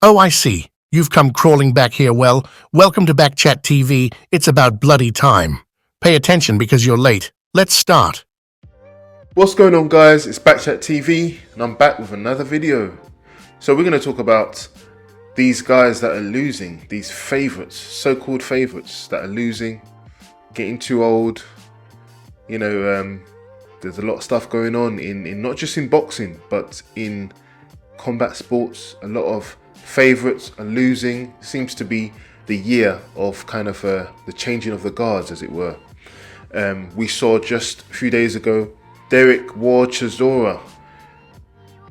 Oh, I see. You've come crawling back here. Well, welcome to Backchat TV. It's about bloody time. Pay attention because you're late. Let's start. What's going on, guys? It's Backchat TV and I'm back with another video. So we're going to talk about these guys that are losing, these favourites, so-called favourites that are losing, getting too old. There's a lot of stuff going on in not just in boxing, but in combat sports. A lot of favourites are losing. Seems to be the year of kind of the changing of the guards, as it were. We saw just a few days ago Derek Chisora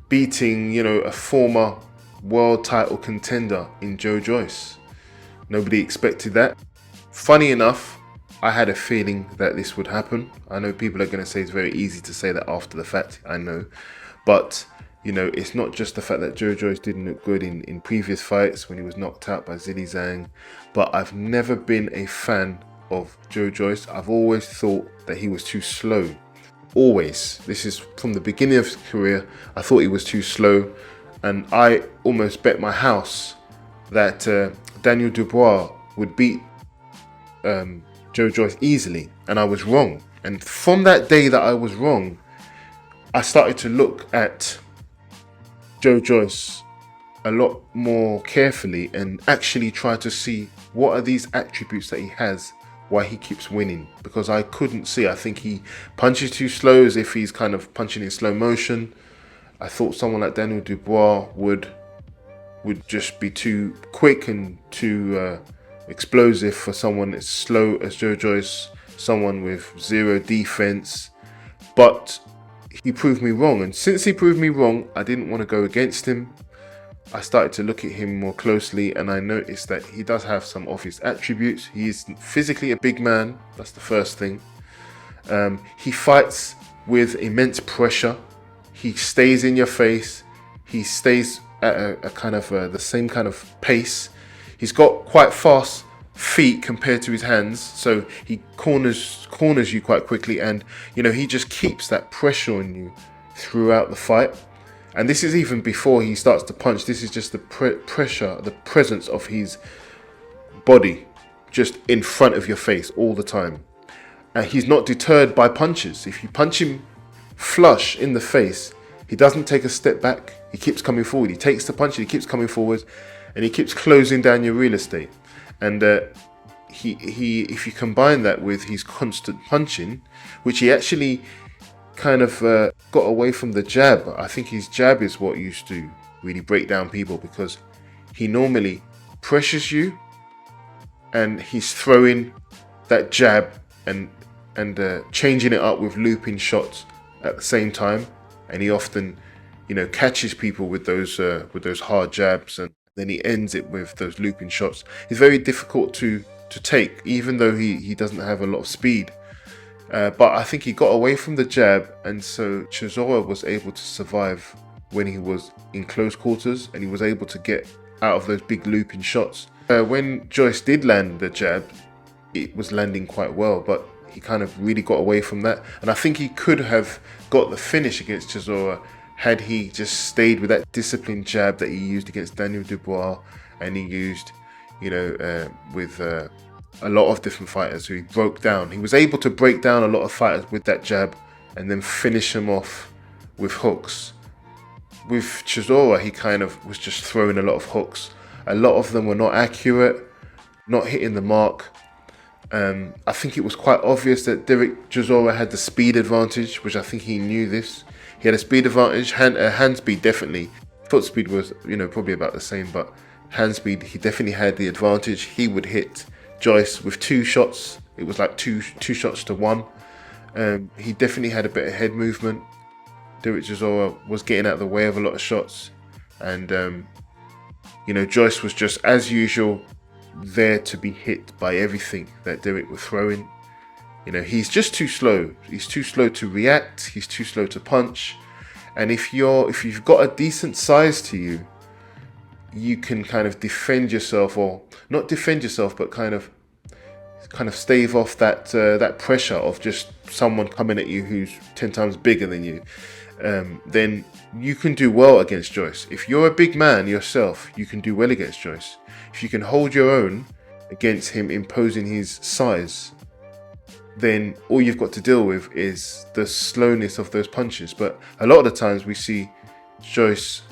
beating, a former world title contender in Joyce. Nobody expected that. Funny enough, I had a feeling that this would happen. I know people are going to say it's very easy to say that after the fact, I know. But, it's not just the fact that Joyce didn't look good in previous fights when he was knocked out by Zhilei Zhang, but I've never been a fan of Joyce. I've always thought that he was too slow. Always. This is from the beginning of his career. I thought he was too slow, and I almost bet my house that Daniel Dubois would beat Joyce easily, and I was wrong. And from that day that I was wrong, I started to look at Joyce a lot more carefully and actually try to see what are these attributes that he has, why he keeps winning, because I couldn't see. I think he punches too slow, as if he's kind of punching in slow motion. I thought someone like Daniel Dubois would just be too quick and too explosive for someone as slow as Joyce, someone with zero defense. But he proved me wrong, and since he proved me wrong, I didn't want to go against him. I started to look at him more closely, and I noticed that he does have some obvious attributes. He is physically a big man. That's the first thing. He fights with immense pressure. He stays in your face. He stays at a kind of the same kind of pace. He's got quite fast feet compared to his hands, so he corners you quite quickly, and he just keeps that pressure on you throughout the fight. And this is even before he starts to punch. This is just the pressure, the presence of his body just in front of your face all the time. And he's not deterred by punches. If you punch him flush in the face, he doesn't take a step back. He keeps coming forward. He takes the punch and he keeps coming forward, and he keeps closing down your real estate. And he if you combine that with his constant punching, which he actually kind of got away from the jab. I think his jab is what used to really break down people, because he normally pressures you and he's throwing that jab and changing it up with looping shots at the same time, and he often catches people with those hard jabs, and then he ends it with those looping shots. He's very difficult to take, even though he doesn't have a lot of speed. But I think he got away from the jab, and so Chisora was able to survive when he was in close quarters, and he was able to get out of those big looping shots. When Joyce did land the jab, it was landing quite well, but he kind of really got away from that. And I think he could have got the finish against Chisora had he just stayed with that disciplined jab that he used against Daniel Dubois, and he used, with a lot of different fighters who he broke down. He was able to break down a lot of fighters with that jab and then finish them off with hooks. With Chisora, he kind of was just throwing a lot of hooks. A lot of them were not accurate, not hitting the mark. I think it was quite obvious that Derek Chisora had the speed advantage, which I think he knew this. He had a speed advantage, hand speed definitely. Foot speed was, probably about the same, but hand speed, he definitely had the advantage. He would hit Joyce with two shots. It was like two shots to one. He definitely had a bit of head movement. Derek Chisora was getting out of the way of a lot of shots, and Joyce was just, as usual, there to be hit by everything that Derek was throwing. He's just too slow. He's too slow to react. He's too slow to punch. And if you've got a decent size to you, you can kind of defend yourself, or not defend yourself, but kind of stave off that pressure of just someone coming at you who's 10 times bigger than you. then you can do well against Joyce. If you're a big man yourself, you can do well against Joyce. If you can hold your own against him imposing his size, then all you've got to deal with is the slowness of those punches. But a lot of the times we see Joyce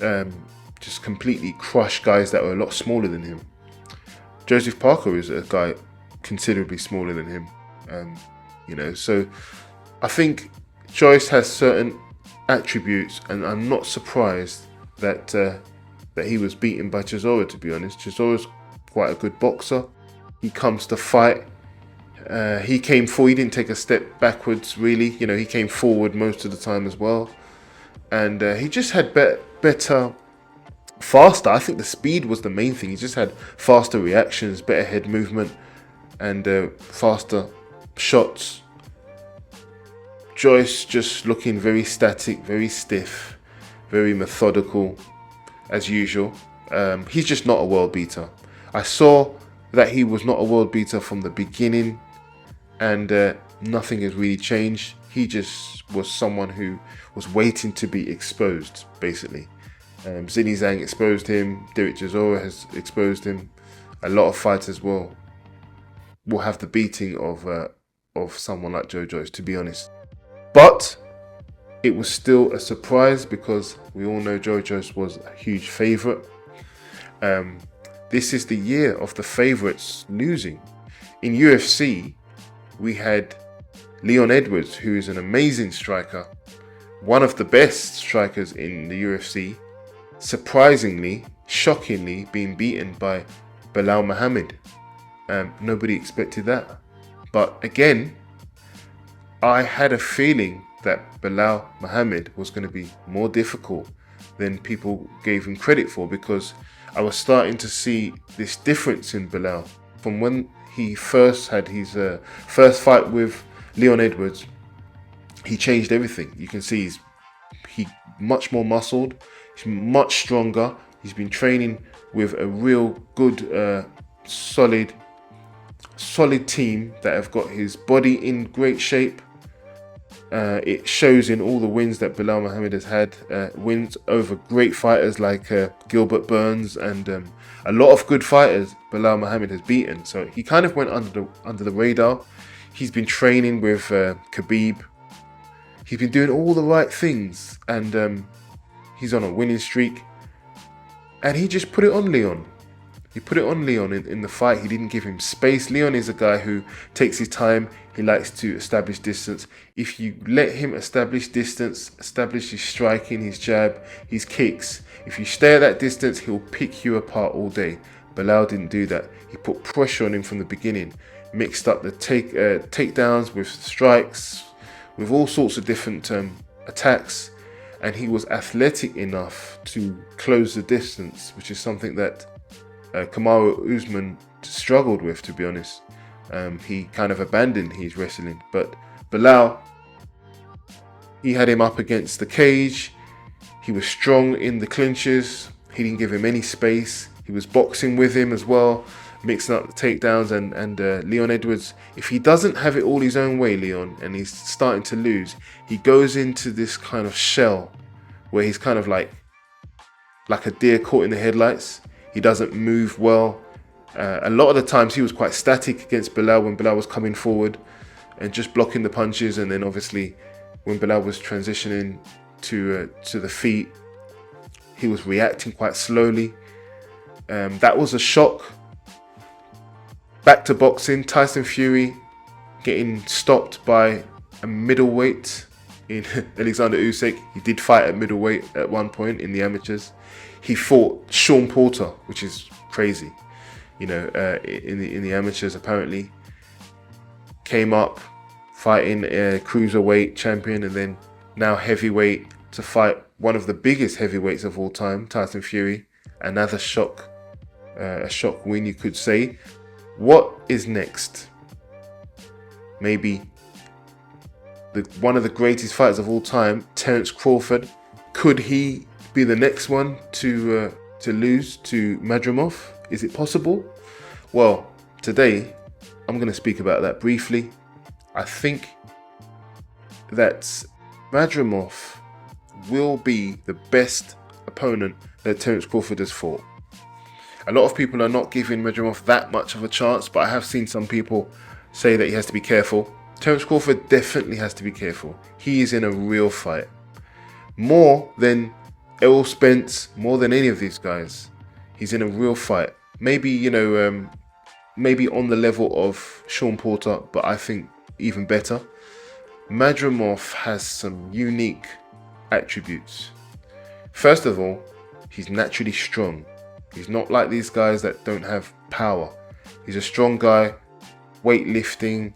just completely crush guys that are a lot smaller than him. Joseph Parker is a guy considerably smaller than him. So I think Joyce has certain attributes, and I'm not surprised that he was beaten by Chisora, to be honest. Chisora's quite a good boxer. He comes to fight. He came forward. He didn't take a step backwards, really. He came forward most of the time as well. And he just had better, faster. I think the speed was the main thing. He just had faster reactions, better head movement, and faster shots. Joyce just looking very static, very stiff, very methodical, as usual. He's just not a world beater. I saw that he was not a world beater from the beginning, and nothing has really changed. He just was someone who was waiting to be exposed, basically. Zini Zhang exposed him. Derek Chisora has exposed him. A lot of fighters will have the beating of someone like Joe Joyce, to be honest. But it was still a surprise because we all know Joe Joyce was a huge favourite. This is the year of the favourites losing. In UFC, we had Leon Edwards, who is an amazing striker, one of the best strikers in the UFC, surprisingly, shockingly, being beaten by Belal Muhammad. Nobody expected that. But again, I had a feeling that Belal Muhammad was going to be more difficult than people gave him credit for, because I was starting to see this difference in Belal from when he first had his first fight with Leon Edwards. He changed everything. You can see he's much more muscled, he's much stronger. He's been training with a real good, solid team that have got his body in great shape. It shows in all the wins that Belal Muhammad has had, wins over great fighters like Gilbert Burns, and a lot of good fighters Belal Muhammad has beaten. So he kind of went under the radar. He's been training with Khabib. He's been doing all the right things, and he's on a winning streak. And he just put it on Leon. He put it on Leon in the fight. He didn't give him space. Leon is a guy who takes his time. He likes to establish distance. If you let him establish distance, establish his striking, his jab, his kicks, if you stay at that distance, he'll pick you apart all day. Belal didn't do that. He put pressure on him from the beginning, mixed up the takedowns with strikes, with all sorts of different attacks, and he was athletic enough to close the distance, which is something that Kamaru Usman struggled with, to be honest. He kind of abandoned his wrestling, but Belal, he had him up against the cage. He was strong in the clinches. He didn't give him any space. He was boxing with him as well, mixing up the takedowns, and Leon Edwards, if he doesn't have it all his own way, Leon, and he's starting to lose, he goes into this kind of shell where he's kind of like a deer caught in the headlights. He doesn't move well. A lot of the times he was quite static against Belal when Belal was coming forward and just blocking the punches, and then obviously when Belal was transitioning to the feet, he was reacting quite slowly. That was a shock. Back to boxing, Tyson Fury getting stopped by a middleweight in Alexander Usyk. He did fight at middleweight at one point in the amateurs. He fought Sean Porter, which is crazy. In the amateurs, apparently. Came up fighting a cruiserweight champion, and then now heavyweight to fight one of the biggest heavyweights of all time, Tyson Fury. Another shock, a shock win, you could say. What is next? Maybe one of the greatest fighters of all time, Terrence Crawford. Could he be the next one to lose to Madrimov? Is it possible? Well, today I'm going to speak about that briefly. I think that Madrimov will be the best opponent that Terence Crawford has fought. A lot of people are not giving Medrimov that much of a chance, but I have seen some people say that he has to be careful. Terence Crawford definitely has to be careful. He is in a real fight. More than Errol Spence, more than any of these guys. He's in a real fight. Maybe, maybe on the level of Sean Porter, but I think even better. Medrimov has some unique attributes. First of all, he's naturally strong. He's not like these guys that don't have power. He's a strong guy, weightlifting,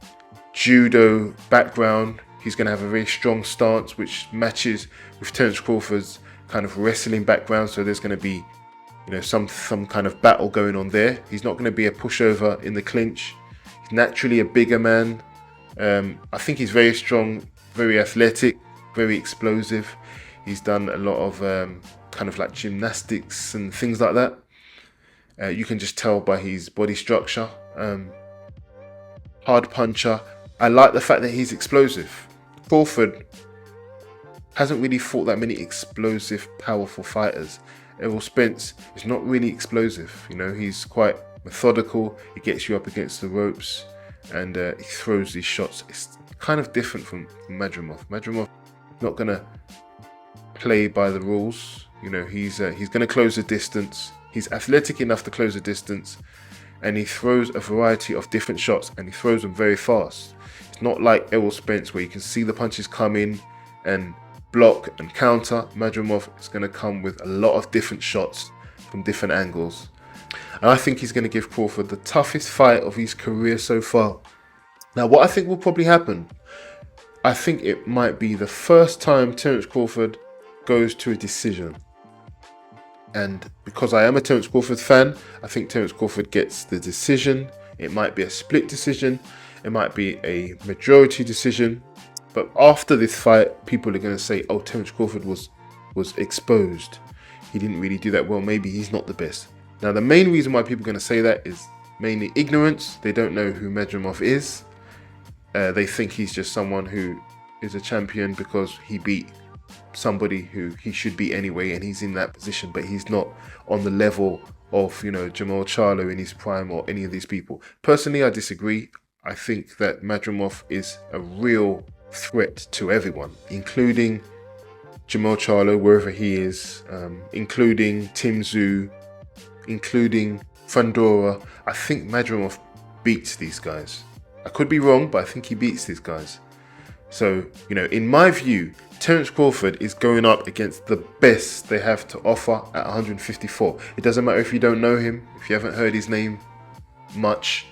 judo background. He's going to have a very strong stance, which matches with Terence Crawford's kind of wrestling background. So there's going to be, some kind of battle going on there. He's not going to be a pushover in the clinch. He's naturally a bigger man. I think he's very strong, very athletic, very explosive. He's done a lot of kind of like gymnastics and things like that. You can just tell by his body structure. Hard puncher. I like the fact that he's explosive. Crawford hasn't really fought that many explosive, powerful fighters. Errol Spence is not really explosive. He's quite methodical. He gets you up against the ropes and he throws these shots. It's kind of different from Medrimov. Medrimov not going to play by the rules. He's going to close the distance. He's athletic enough to close the distance, and he throws a variety of different shots, and he throws them very fast. It's not like Errol Spence where you can see the punches come in and block and counter. Medrimov is going to come with a lot of different shots from different angles. And I think he's going to give Crawford the toughest fight of his career so far. Now, what I think will probably happen, I think it might be the first time Terence Crawford goes to a decision. And because I am a Terence Crawford fan, I think Terence Crawford gets the decision. It might be a split decision. It might be a majority decision. But after this fight, people are going to say, oh, Terence Crawford was exposed. He didn't really do that well. Maybe he's not the best. Now, the main reason why people are going to say that is mainly ignorance. They don't know who Medrimov is. They think he's just someone who is a champion because he beat somebody who he should be anyway, and he's in that position, but he's not on the level of Jamal Charlo in his prime or any of these people. Personally, I disagree. I think that Medrimov is a real threat to everyone, including Jamal Charlo wherever he is, including Tim Tszyu, including Fundora. I think Medrimov beats these guys. I could be wrong, but I think he beats these guys. So, in my view, Terence Crawford is going up against the best they have to offer at 154. It doesn't matter if you don't know him, if you haven't heard his name much.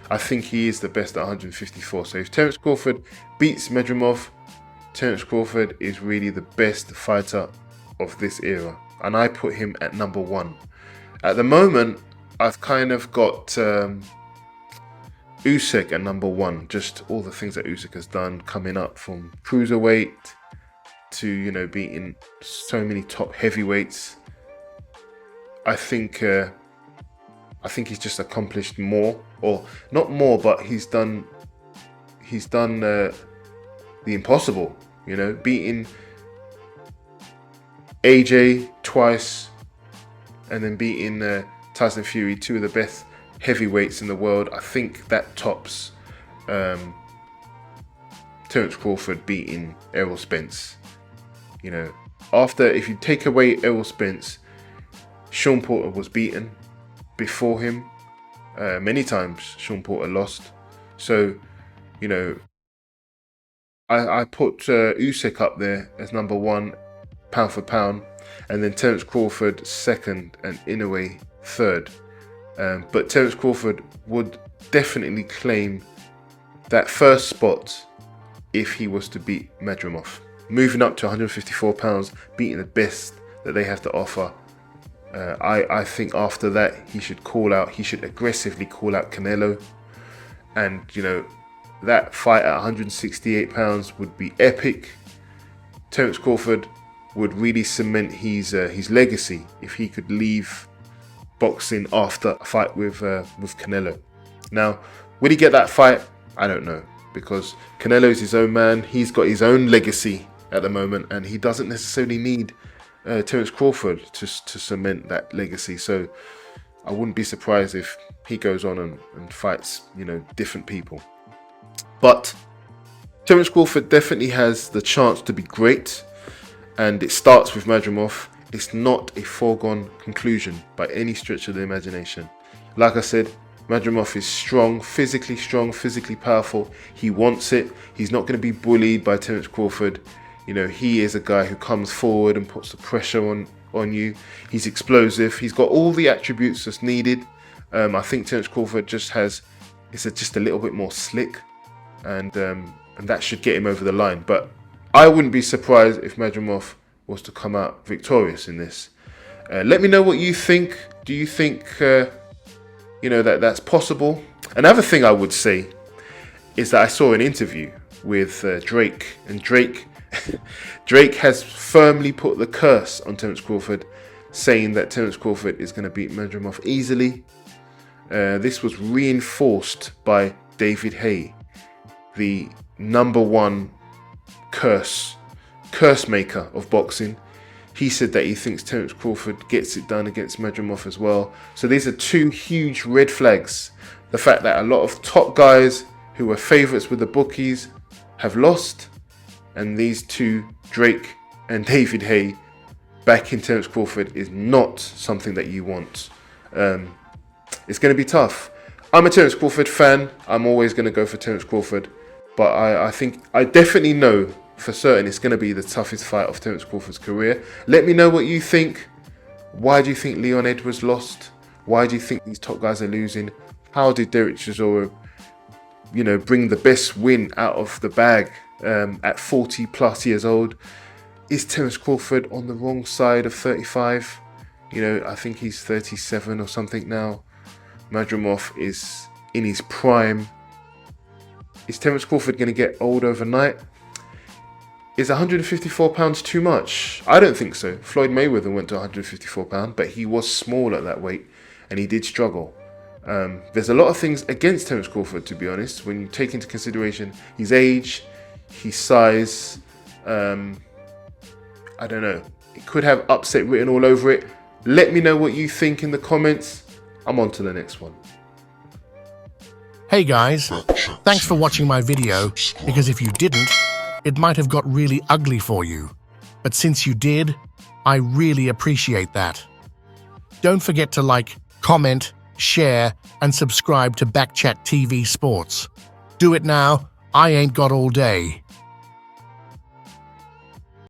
I think he is the best at 154. So if Terence Crawford beats Medrimov, Terence Crawford is really the best fighter of this era. And I put him at number 1. At the moment, I've kind of got Usyk at number 1. Just all the things that Usyk has done, coming up from cruiserweight to beating so many top heavyweights. I think he's just accomplished more, or not more, but he's done the impossible. Beating AJ twice, and then beating Tyson Fury, 2 of the best heavyweights in the world. I think that tops Terence Crawford beating Errol Spence. If you take away Errol Spence, Sean Porter was beaten before him. Many times Sean Porter lost. So, I put Usyk up there as number 1, pound for pound, and then Terence Crawford second, and Inoue third. But Terence Crawford would definitely claim that first spot if he was to beat Medrimov. Moving up to 154 pounds, beating the best that they have to offer. I think after that he should aggressively call out Canelo, and that fight at 168 pounds would be epic. Terence Crawford would really cement his legacy if he could leave boxing after a fight with Canelo. Now, will he get that fight? I don't know, because Canelo's his own man. He's got his own legacy at the moment, and he doesn't necessarily need Terence Crawford to cement that legacy. So I wouldn't be surprised if he goes on and fights, different people. But Terence Crawford definitely has the chance to be great, and it starts with Madrimov. It's not a foregone conclusion by any stretch of the imagination. Like I said, Madrimov is strong, physically powerful. He wants it. He's not going to be bullied by Terence Crawford. He is a guy who comes forward and puts the pressure on you. He's explosive. He's got all the attributes that's needed. I think Terence Crawford just a little bit more slick, and that should get him over the line. But I wouldn't be surprised if Madrimov was to come out victorious in this. Let me know what you think. Do you think that's possible? Another thing I would say is that I saw an interview with Drake, and Drake has firmly put the curse on Terence Crawford, saying that Terence Crawford is going to beat Madrimov easily. This was reinforced by David Haye, the #1 curse maker of boxing. He said that he thinks Terence Crawford gets it done against Madrimov as well. So these are two huge red flags. The fact that a lot of top guys who were favourites with the bookies have lost, and these two, Drake and David Haye, backing Terence Crawford is not something that you want. It's going to be tough. I'm a Terence Crawford fan. I'm always going to go for Terence Crawford. But I definitely know for certain it's going to be the toughest fight of Terence Crawford's career. Let me know what you think. Why do you think Leon Edwards lost? Why do you think these top guys are losing? How did Derek Chisora, bring the best win out of the bag at 40 plus years old? Is Terence Crawford on the wrong side of 35? I think he's 37 or something now. Madrimov is in his prime. Is Terence Crawford going to get old overnight? Is 154 pounds too much? I don't think so. Floyd Mayweather went to 154 pounds, but he was small at that weight, and he did struggle. There's a lot of things against Terence Crawford, to be honest, when you take into consideration his age, his size. I don't know. It could have upset written all over it. Let me know what you think in the comments. I'm on to the next one. Hey guys, thanks for watching my video, because if you didn't, it might have got really ugly for you. But since you did, I really appreciate that. Don't forget to like, comment, share, and subscribe to Backchat TV Sports. Do it now. I ain't got all day.